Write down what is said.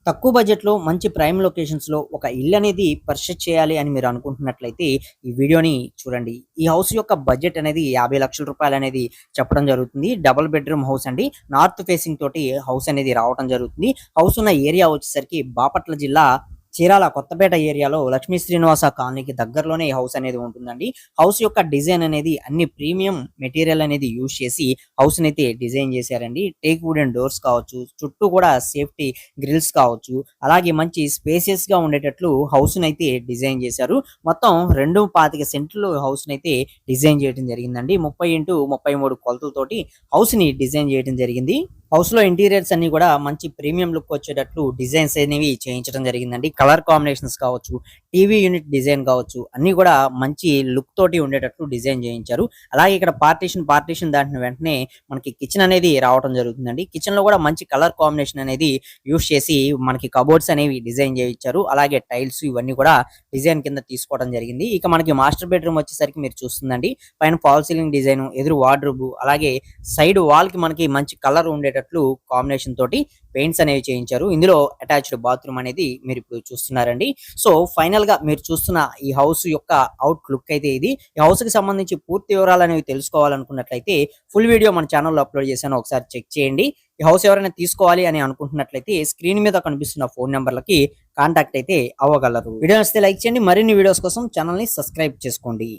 తక్కువ బడ్జెట్‌లో మంచి ప్రైమ్ లొకేషన్స్‌లో ఒక ఇల్లు అనేది పర్చేజ్ చేయాలి అని మీరు అనుకుంటున్నట్లయితే ఈ వీడియోని చూడండి. ఈ హౌస్ యొక్క బడ్జెట్ అనేది 50,00,000 అనేది చెప్పడం జరుగుతుంది. డబుల్ బెడ్‌రూమ్ హౌస్ అండి. నార్త్ ఫేసింగ్ తోటి హౌస్ అనేది రావటం జరుగుతుంది. హౌస్ ఉన్న ఏరియా వచ్చేసరికి బాపట్ల జిల్లా చీరాల కొత్తపేట ఏరియాలో లక్ష్మీ శ్రీనివాస కాలనీకి దగ్గరలోనే ఈ హౌస్ అనేది ఉంటుందండి. హౌస్ యొక్క డిజైన్ అనేది అన్ని ప్రీమియం మెటీరియల్ అనేది యూజ్ చేసి హౌస్‌నైతే డిజైన్ చేశారండి. టేక్ వుడెన్ డోర్స్ కావచ్చు, చుట్టూ కూడా సేఫ్టీ గ్రిల్స్ కావచ్చు, అలాగే మంచి స్పేసియస్‌గా ఉండేటట్లు హౌస్‌నైతే డిజైన్ చేశారు. మొత్తం 2.25 సెంట్లు హౌస్‌నైతే డిజైన్ చేయడం జరిగిందండి. 30x33 కొలతలతోటి హౌస్‌ని డిజైన్ చేయడం జరిగింది. హౌస్‌లో ఇంటీరియర్స్ అన్నీ కూడా మంచి ప్రీమియం లుక్ వచ్చేటట్లు డిజైన్స్ అనేవి చేయించడం జరిగిందండి. కలర్ కాంబినేషన్స్ కావచ్చు, టీవీ యూనిట్ డిజైన్ కావచ్చు, అన్నీ కూడా మంచి లుక్ తోటి ఉండేటట్లు డిజైన్ చేయించారు. అలాగే ఇక్కడ పార్టీషన్ దాటిన వెంటనే మనకి కిచెన్ అనేది రావడం జరుగుతుందండి. కిచెన్‌లో కూడా మంచి కలర్ కాంబినేషన్ అనేది యూజ్ చేసి మనకి కబోర్డ్స్ అనేవి డిజైన్ చేయించారు. అలాగే టైల్స్ ఇవన్నీ కూడా డిజైన్ కింద తీసుకోవడం జరిగింది. ఇక మనకి మాస్టర్ బెడ్‌రూమ్ వచ్చేసరికి మీరు చూస్తుందండి. పైన ఫాల్ సీలింగ్ డిజైన్, ఎదురు వార్డ్రోబ్, అలాగే సైడ్ వాల్‌కి మనకి మంచి కలర్ ఉండేటట్లు కాంబినేషన్ తోటి పెయింట్స్ అనేవి చేయించారు. ఇందులో అటాచ్డ్ బాత్రూమ్ అనేది మీరు ఇప్పుడు చూస్తున్నారండి. సో ఫైనల్ గా మీరు చూస్తున్న ఈ హౌస్ యొక్క అవుట్ లుక్ అయితే ఇది. ఈ హౌస్ కి సంబంధించి పూర్తి వివరాలు అనేవి తెలుసుకోవాలనుకున్నట్లయితే ఫుల్ వీడియో మన ఛానల్లో అప్లోడ్ చేశాను, ఒకసారి చెక్ చేయండి. ఈ హౌస్ ఎవరైనా తీసుకోవాలి అని అనుకుంటున్నట్లయితే స్క్రీన్ మీద కనిపిస్తున్న ఫోన్ నెంబర్లకి కాంటాక్ట్ అయితే అవ్వగలరు. వీడియో నచ్చితే లైక్ చేయండి. మరిన్ని వీడియోస్ కోసం ఛానల్ ని సబ్స్క్రైబ్ చేసుకోండి.